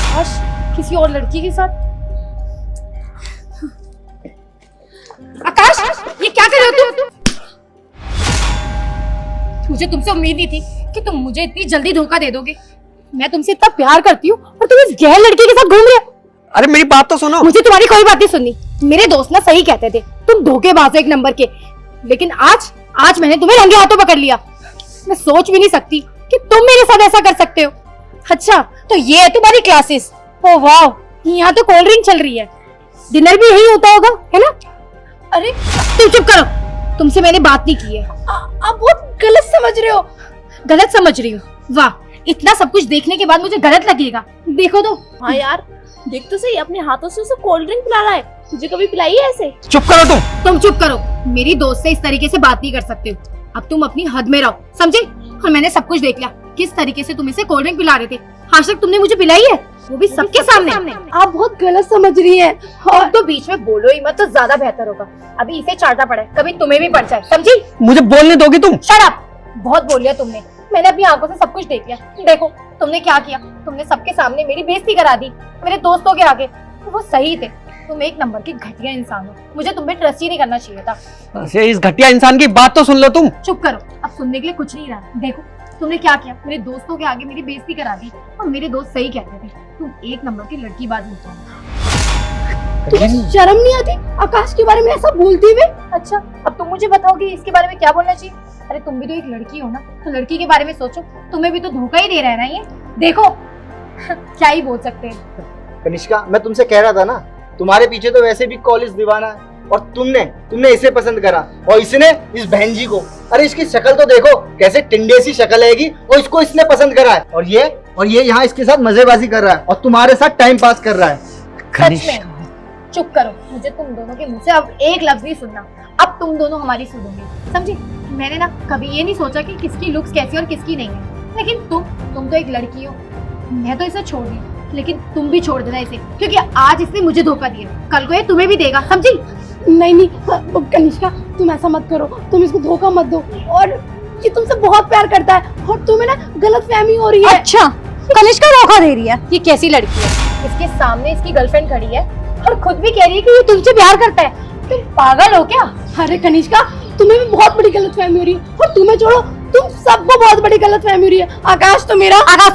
आकाश किसी और लड़की के साथ। आकाश ये क्या कर रहे हो तुम? मुझे तुमसे उम्मीद नहीं थी कि तुम मुझे इतनी जल्दी धोखा दे दोगे। मैं तुमसे इतना प्यार करती हूँ और तुम इस गैर लड़के के साथ घूम रहे हो। अरे मेरी बात तो सुनो। मुझे तुम्हारी कोई बात नहीं सुननी। मेरे दोस्त ना सही कहते थे, तुम धोखेबाज हो एक नंबर के। लेकिन आज मैंने तुम्हें रंगे हाथों पकड़ लिया। मैं सोच भी नहीं सकती कि तुम मेरे साथ ऐसा कर सकते हो। अच्छा तो ये है तुम्हारी क्लासेस। ओ वाह, यहाँ तो कोल्ड ड्रिंक चल रही है। डिनर भी यही होता होगा है ना? अरे तुम चुप करो, तुमसे मैंने बात नहीं की है। आप बहुत गलत समझ रहे हो। गलत समझ रही हो? वाह, इतना सब कुछ देखने के बाद मुझे गलत लगेगा। देखो तो। हाँ यार, देख तो सही, अपने हाथों से उसे कोल्ड ड्रिंक पिला रहा है। तुझे कभी पिलाई है ऐसे? चुप करो तुम चुप करो। मेरी दोस्त से इस तरीके से बात नहीं कर सकते हो। अब तुम अपनी हद में रहो, समझे? और मैंने सब कुछ देख लिया, किस तरीके से तुम इसे कोल्ड ड्रिंक पिला रहे थे। आज तक तुमने मुझे पिलाई है, वो भी सबके सामने। आप बहुत गलत समझ रही हैं। और तो बीच में बोलो ही मत तो ज्यादा बेहतर होगा। अभी इसे चाटा पड़ा है, कभी तुम्हें भी पड़ जाए, समझी? मुझे बोलने दोगी तुम? Shut up! बहुत बोल लिया तुमने। मैंने अपनी आंखों से सब कुछ देख लिया। देखो तुमने क्या किया। तुमने सबके सामने मेरी बेइज्जती करा दी, मेरे दोस्तों के आगे। तो वो सही थे। तुम एक नंबर की घटिया इंसान हो। मुझे तुम पे ट्रस्ट ही नहीं करना चाहिए था। अच्छा, इस घटिया इंसान की बात तो सुन लो तुम। चुप करो, अब सुनने के लिए कुछ नहीं रहा। देखो तुमने क्या किया, मेरे दोस्तों के आगे मेरी बेइज्जती करा दी। और मेरे दोस्त सही कहते थे, तुम एक नंबर की लड़कीबाज इंसान हो। तुम्हें शर्म नहीं आती आकाश के बारे में ऐसा बोलते हुए? अच्छा अब तुम मुझे बताओगे इसके बारे में क्या बोलना चाहिए? अरे तुम भी तो एक लड़की हो ना, तो लड़की के बारे में सोचो। तुम्हें भी तो धोखा ही दे रहा है ना ये। देखो क्या ही बोल सकते हैं। कनिष्का, मैं तुमसे कह रहा था ना, तुम्हारे पीछे तो वैसे भी कॉलेज दीवाना है, और तुमने इसे पसंद करा, और इसने इस बहन जी को। अरे इसकी शक्ल तो देखो, कैसे टिंडे सी शक्ल हैगी, और इसको इसने पसंद करा है। और ये यहाँ इसके साथ मजेबाजी कर रहा है और तुम्हारे साथ टाइम पास कर रहा है। सच में? चुप करो, मुझे तुम दोनों के मुंह से अब एक लफ्ज नहीं सुनना। अब तुम दोनों हमारी सुनोगे, समझी? मैंने ना कभी ये नहीं सोचा कि किसकी लुक्स कैसी और किसकी नहीं है। लेकिन तुम तो एक लड़की हो। मैं तो इसे छोड़ दी, लेकिन तुम भी छोड़ देना इसे, क्योंकि आज इसने मुझे धोखा दिया, कल को ये तुम्हें भी देगा, समझी? नहीं कनिष्का, तुम ऐसा मत करो, तुम इसको धोखा मत दो। और ये तुमसे बहुत प्यार करता है और तुम्हें ना गलतफहमी हो रही है। अच्छा, कनिष्का धोखा दे रही है? ये कैसी लड़की है? इसके सामने इसकी गर्लफ्रेंड खड़ी है और खुद भी कह रही है कि ये तुमसे प्यार करता है। तुम पागल हो क्या? अरे कनिष्का, तुम्हें भी बहुत बड़ी गलतफहमी हो रही है, और तुम्हें छोड़ो, तुम सबको बहुत बड़ी गलतफहमी हो रही है। आकाश तो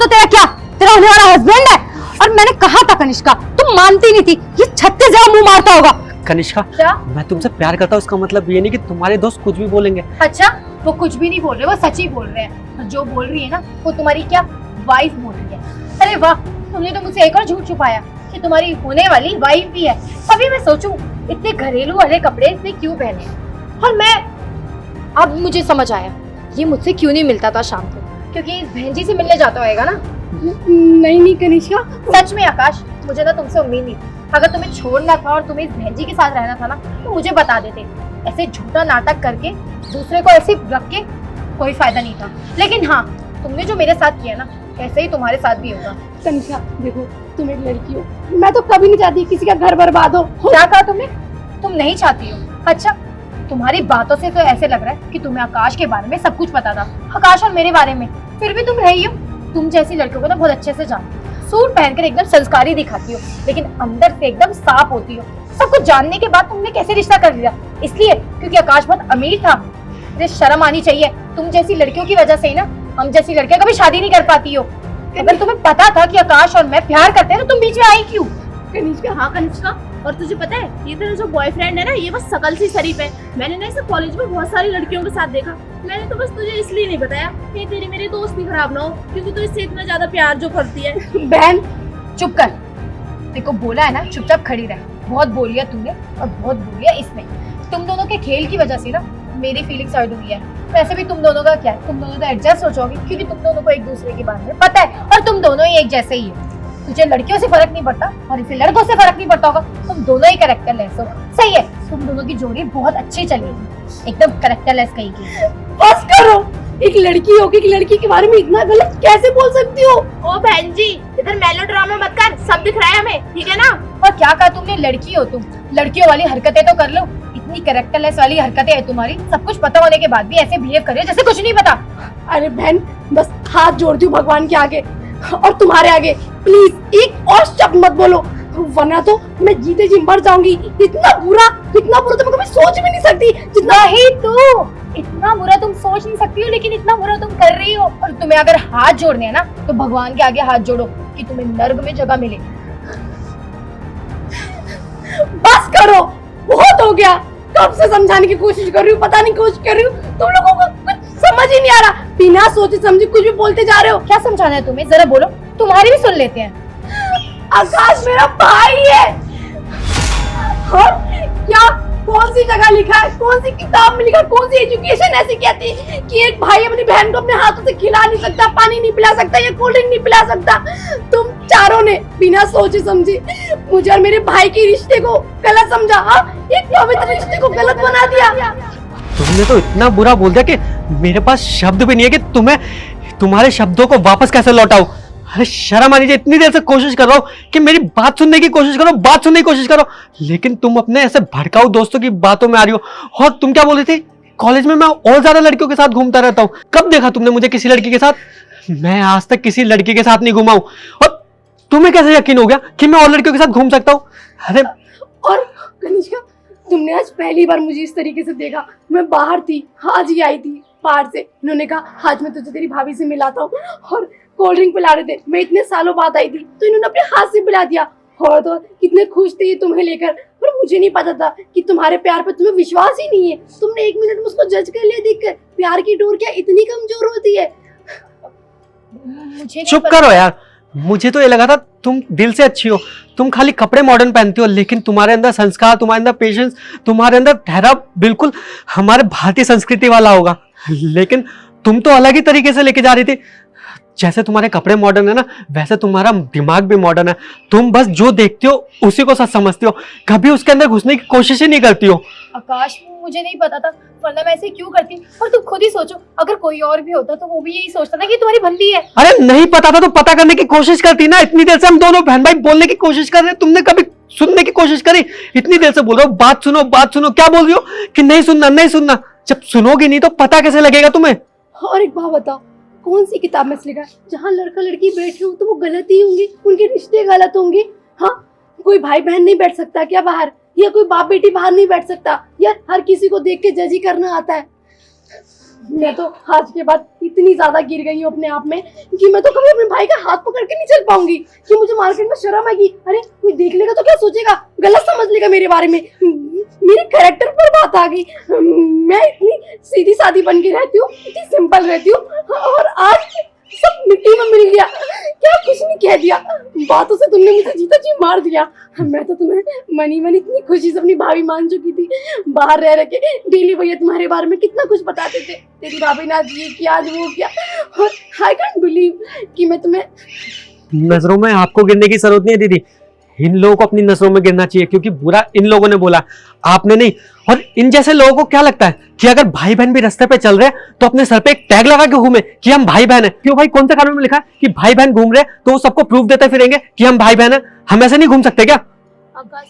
तेरा क्या? तेरा होने वाला हस्बैंड है। और मैंने कहा था कनिष्का, तुम मानती नहीं थी। ये 36 जगह मुंह मारता होगा। कनिष्का, क्या? मैं तुमसे प्यार करता हूँ, उसका मतलब ये नहीं कि तुम्हारे दोस्त कुछ भी बोलेंगे। अच्छा, वो कुछ भी नहीं बोल रहे, वो सच ही बोल रहे हैं। और जो बोल रही है ना, वो तुम्हारी क्या वाइफ बोल रही है। अरे वाह, तुमने तो मुझसे एक और झूठ छुपाया कि तुम्हारी होने वाली वाइफ भी है। अभी मैं सोचूं, इतने घरेलू वाले कपड़े इसने क्यों पहने। और अब मुझे समझ आया, ये मुझसे क्यों नहीं मिलता था शाम को, क्योंकि इस बहन जी से मिलने जाता होगा ना। नहीं कनिष्का, सच में आकाश, मुझे ना तुमसे उम्मीद नहीं थी। अगर तुम्हें छोड़ना था और तुम्हें इस बहन जी के साथ रहना था ना, तो मुझे बता देते। ऐसे झूठा नाटक करके दूसरे को ऐसे रख के कोई फायदा नहीं था। लेकिन हाँ, तुमने जो मेरे साथ किया ना, ऐसे ही तुम्हारे साथ भी होगा। कनिष्का देखो, तुम एक लड़की हो, मैं तो कभी नहीं चाहती किसी का घर बर्बाद हो। क्या कहा तुमने? तुम नहीं चाहती हो? अच्छा, तुम्हारी बातों से तो ऐसे लग रहा है कि तुम्हें आकाश के बारे में सब कुछ पता था, आकाश और मेरे बारे में। फिर भी तुम रही हो। तुम जैसी लड़कियों को ना बहुत अच्छे से जानती हो। सूट पहनकर एकदम संस्कारी दिखाती हो, लेकिन अंदर से एकदम साफ होती हो। सब कुछ जानने के बाद तुमने कैसे रिश्ता कर लिया? इसलिए क्योंकि आकाश बहुत अमीर था। मुझे शर्म आनी चाहिए। तुम जैसी लड़कियों की वजह से ही ना हम जैसी लड़कियां कभी शादी नहीं कर पाती हो। अगर तुम्हें पता था कि आकाश और मैं प्यार करते हैं, तो तुम बीच में आई क्यों? कनिष्का, हाँ कनिष्का, और तुझे पता है, ये तेरा जो बॉयफ्रेंड है ना, ये बस शकल से शरीफ है। मैंने ना इसे कॉलेज में बहुत सारी लड़कियों के साथ देखा। मैंने तो बस तुझे इसलिए नहीं बताया कि तेरी मेरी दोस्ती खराब ना हो, क्योंकि तू इससे इतना ज्यादा प्यार जो करती है। बहन चुप कर। देखो बोला है ना, चुपचाप खड़ी रह। बहुत बोल लिया तुमने और बहुत बोल लिया इसने। तुम दोनों के खेल की वजह से ना मेरी फीलिंग्स हर्ट हुई है। वैसे भी तुम दोनों का क्या है, तुम दोनों तो एडजस्ट हो जाओगे, क्योंकि तुम दोनों को एक दूसरे के बारे में पता है और तुम दोनों ही एक जैसे ही हो। तुझे लड़कियों से फर्क नहीं पड़ता और इसे लड़कों से फर्क नहीं पड़ता होगा। तुम दोनों ही कैरेक्टरलेस हो। सही है, तुम दोनों की जोड़ी बहुत अच्छी चलेगी, एकदम कैरेक्टरलेस कहीं। बस करो, एक लड़की हो, एक लड़की के बारे में इतना गलत कैसे बोल सकती हो? ओ बहन जी, इधर मेलोड्रामा मत कर, सब दिख रहा है हमें, ठीक है ना? और क्या कहा तुमने? लड़की हो तुम, लड़कियों वाली हरकतें तो कर लो। इतनी कैरेक्टरलेस वाली हरकतें है तुम्हारी। सब कुछ पता होने के बाद भी ऐसे बिहेव कर रहे हो जैसे कुछ नहीं पता। अरे बहन, बस हाथ जोड़ती हूँ भगवान के आगे, और तुम्हारे आगे प्लीज एक और शब्द मत बोलो, वरना तो मैं जीते जी मर जाऊंगी। इतना बुरा तो मैं कभी सोच भी नहीं सकती जितना। नहीं तो इतना बुरा तुम सोच नहीं सकती हो, लेकिन इतना बुरा तुम कर रही हो। और तुम्हें अगर हाथ जोड़ने हैं ना तो भगवान के आगे हाथ जोड़ो कि तुम्हें नर्क में जगह मिले। बस करो, बहुत हो गया। कब से समझाने की कोशिश कर रही हूँ, पता नहीं कोशिश कर रही हूँ, तुम लोगों को कुछ समझ ही नहीं आ रहा। बिना सोचे समझे कुछ भी बोलते जा रहे हो। क्या समझाना है तुम्हें, जरा बोलो, तुम्हारी भी सुन लेते हैं। आकाश मेरा भाई है। और क्या, कौन सी जगह लिखा है, कौन सी किताब में लिखा है, कौन सी एजुकेशन ऐसी कहती है कि एक भाई अपनी बहन को अपने हाथों से खिला नहीं सकता, पानी नहीं पिला सकता या कोल्ड ड्रिंक नहीं पिला सकता। तुम चारों ने बिना सोचे समझे मुझे और मेरे भाई के रिश्ते को गलत समझा। एक पवित्र रिश्ते को गलत बना दिया। तुमने तो इतना बुरा बोल दिया कि मेरे पास शब्द भी नहीं है कि तुम्हें तुम्हारे शब्दों को वापस कैसे लौटाऊं। अरे शर्म आनी चाहिए, इतनी देर से कोशिश कर रहा हूँ कि मेरी बात सुनने की कोशिश करो, बात सुनने की कोशिश करो, लेकिन तुम अपने ऐसे भड़काऊ दोस्तों की बातों में आ रही हो। और तुम क्या बोल रही थी, कॉलेज में मैं और ज्यादा लड़कियों के साथ घूमता रहता हूँ। कब देखा तुमने मुझे किसी लड़की के साथ? मैं आज तक किसी लड़की के साथ नहीं घूमा हूं। और तुम्हें कैसे यकीन हो गया कि मैं और लड़कियों के साथ घूम सकता हूँ? अरे और कनिष्का, तुमने आज पहली बार मुझे इस तरीके से देखा। मैं बाहर थी, आज ही आई थी बाहर से। इन्होंने कहा आज मैं तुझे तेरी भाभी से मिलाता हूँ, और कोल्ड ड्रिंक पिला रहे थे। मैं इतने सालों बाद आई थी तो इन्होंने अपने हाथ से पिला दिया। और तो कितने खुश थे ये तुम्हें लेकर, पर मुझे नहीं पता था कि तुम्हारे प्यार पर तुम्हें विश्वास ही नहीं है। तुमने 1 मिनट में उसको जज कर लिया देखकर। प्यार की डोर क्या इतनी कमजोर होती है? मुझे नहीं चुप पता। करो यार, मुझे तो ये लगा था तुम दिल से अच्छी हो। तुम खाली कपड़े मॉडर्न पहनती हो, लेकिन तुम्हारे अंदर संस्कार, तुम्हारे अंदर पेशेंस, तुम्हारे अंदर ठहराव बिल्कुल हमारे भारतीय संस्कृति वाला होगा। लेकिन तुम तो अलग ही तरीके से लेके जा रही थी। जैसे तुम्हारे कपड़े मॉडर्न है ना, वैसे तुम्हारा दिमाग भी मॉडर्न है। तुम बस जो देखती हो उसी को सच समझती हो, कभी उसके अंदर घुसने की कोशिश ही नहीं करती हो। आकाश, मुझे नहीं पता था, वरना मैं ऐसे क्यों करती। और तुम खुद ही सोचो, अगर कोई और भी होता तो वो भी यही सोचता था कि तुम्हारी बंदी है। अरे नहीं पता था तो पता करने की कोशिश करती ना। इतनी देर से हम दोनों बहन भाई बोलने की कोशिश कर रहे हैं, तुमने कभी सुनने की कोशिश करी? इतनी देर से बोल रहा हूँ बात सुनो बात सुनो, क्या बोल रही हो कि नहीं सुनना नहीं सुनना? जब सुनोगी नहीं तो पता कैसे लगेगा तुम्हें? और एक बात बताओ, कौन सी किताब में लिखा है जहाँ लड़का लड़की बैठे हो तो वो गलत ही होंगे, उनके रिश्ते गलत होंगे? हाँ, कोई भाई बहन नहीं बैठ सकता क्या बाहर? या कोई बाप बेटी बाहर नहीं बैठ सकता? या हर किसी को देख के जज ही करना आता है? मैं तो आज के बाद इतनी ज्यादा गिर गई हूँ अपने आप में कि मैं तो कभी अपने भाई का हाथ पकड़ के नहीं चल पाऊंगी, कि मुझे मार्केट में शर्म आएगी। अरे कोई देख लेगा तो क्या सोचेगा, गलत समझ लेगा मेरे बारे में। मेरे कैरेक्टर पर बात आ गई। मैं इतनी सीधी सादी बन के रहती हूँ, इतनी सिंपल रहती हूँ, और आज सब मिट्टी में मिल गया। क्या कुछ नहीं कह दिया, बातों से तुमने मुझे जीता जी मार दिया। मैं तो तुम्हें मनी मनी इतनी खुशी से अपनी भाभी मान चुकी थी। बाहर रह रह के डेली भैया तुम्हारे बारे में कितना कुछ बताते थे, तेरी भाभी ने आज ये किया आज वो किया। और आई कैंट बिलीव कि मैं तुम्हें नजरों में आपको गिरने की जरूरत नहीं है दीदी। इन लोगों को अपनी नजरों में गिरना चाहिए, क्योंकि बुरा इन लोगों ने बोला, आपने नहीं। और इन जैसे लोगों को क्या लगता है कि अगर भाई बहन भी रास्ते पे चल रहे हैं तो अपने सर पे एक टैग लगा के घूमे कि हम भाई बहन है? क्यों भाई, कौन से कानून में लिखा है कि भाई बहन घूम रहे हैं तो वो सबको प्रूफ देते फिरेंगे कि हम भाई बहन है? हम ऐसे नहीं घूम सकते क्या? आकाश,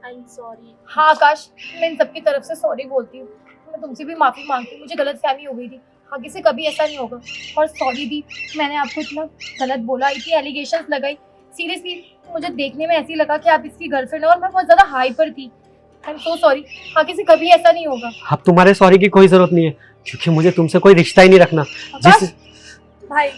आई एम सॉरी। हाँ आकाश, मैं इन सबकी तरफ से सॉरी बोलती हूँ। मैं तुमसे भी माफी मांगती हूँ, मुझे गलतफहमी हो गई थी। आगे से कभी ऐसा नहीं होगा। और सॉरी दी, मैंने आपको इतना गलत बोला, इतनी एलिगेशंस लगाई। सीरियसली मुझे देखने में ऐसी लगा कि आप इसकी गर्लफ्रेंड हो, और मैं बहुत ज्यादा हाइपर थी। आई एम सो सॉरी, आगे से कभी ऐसा नहीं होगा। अब तुम्हारे सॉरी की कोई जरूरत नहीं है, क्योंकि मुझे तुमसे कोई रिश्ता ही नहीं रखना। आकाश, भाई,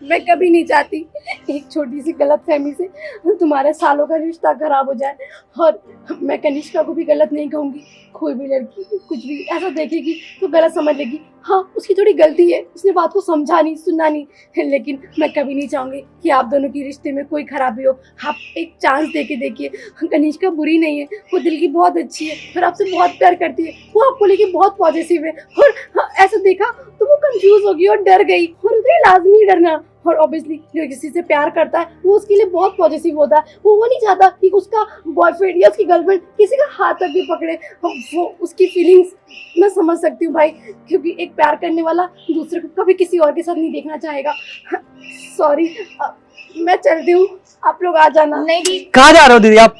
मैं कभी नहीं चाहती एक छोटी सी गलतफहमी से तुम्हारे सालों का रिश्ता खराब हो जाए। और मैं कनिष्का को भी गलत नहीं कहूँगी। कोई भी लड़की कुछ भी ऐसा देखेगी तो गलत समझ लेगी। हाँ, उसकी थोड़ी गलती है, उसने बात को समझा नहीं, सुना नहीं। लेकिन मैं कभी नहीं चाहूँगी कि आप दोनों के रिश्ते में कोई खराबी हो। आप एक चांस दे के देखिए। कनिष्का बुरी नहीं है, वो दिल की बहुत अच्छी है और आपसे बहुत प्यार करती है। वो आपको लेके बहुत पॉजिटिव है। और ऐसा देखा तो वो कंफ्यूज हो गई और डर गई, और उसे लाजमी डरना। और ऑब्वियसली जो किसी से प्यार करता है वो उसके लिए बहुत पॉजिटिव होता है। वो नहीं चाहता कि उसका बॉयफ्रेंड या उसकी गर्लफ्रेंड किसी का हाथ तक भी पकड़े। वो उसकी फीलिंग्स मैं समझ सकती हूँ भाई, क्योंकि एक प्यार करने वाला दूसरे को कभी किसी और के साथ नहीं देखना चाहेगा। सॉरी, मैं चलती हूँ, आप लोग आ जाना। नहीं दी, कहाँ जा रहे हो दीदी आप?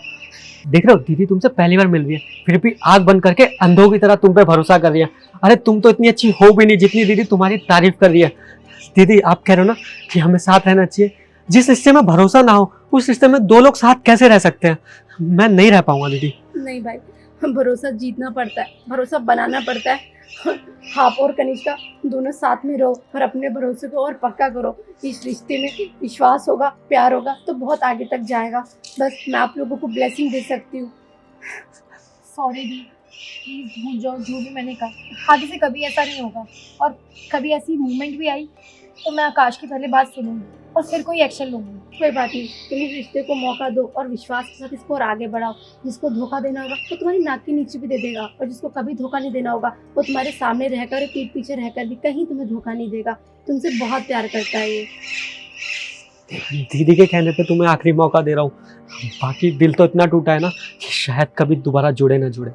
देख रहे हो दीदी तुमसे पहली बार मिल रही है, फिर भी आंख बंद करके अंधों की तरह तुम पे भरोसा कर रही है। अरे तुम तो इतनी अच्छी हो भी नहीं जितनी दीदी तुम्हारी तारीफ कर रही है। दीदी आप कह रहे हो ना कि हमें साथ रहना चाहिए। जिस रिश्ते में भरोसा ना हो उस रिश्ते में दो लोग साथ कैसे रह सकते हैं? मैं नहीं रह पाऊंगा दीदी। नहीं भाई, भरोसा जीतना पड़ता है, भरोसा बनाना पड़ता है। आप और कनिष्का दोनों साथ में रहो और अपने भरोसे को और पक्का करो। इस रिश्ते में विश्वास होगा, प्यार होगा तो बहुत आगे तक जाएगा। बस मैं आप लोगों को ब्लेसिंग दे सकती हूँ। सॉरी दी, प्लीज भूल जाओ जो भी मैंने कहा। आगे से कभी ऐसा नहीं होगा, और कभी ऐसी मूवमेंट भी आई तो मैं आकाश की पहले बात सुनूंगी और फिर कोई एक्शन लूंगी। कोई बात नहीं, तुम इस रिश्ते को मौका दो और विश्वास के साथ इसको और आगे बढ़ाओ। जिसको धोखा देना होगा वो तुम्हारी नाक के नीचे भी दे देगा, और जिसको कभी धोखा नहीं देना होगा वो तुम्हारे सामने रहकर, पीठ पीछे रहकर भी कहीं तुम्हें धोखा नहीं देगा। तुमसे बहुत प्यार करता है ये। दीदी के कहने पे तुम्हें आखिरी मौका दे रहा हूँ, बाकी दिल तो इतना टूटा है ना कि शायद कभी दोबारा जुड़े ना जुड़े।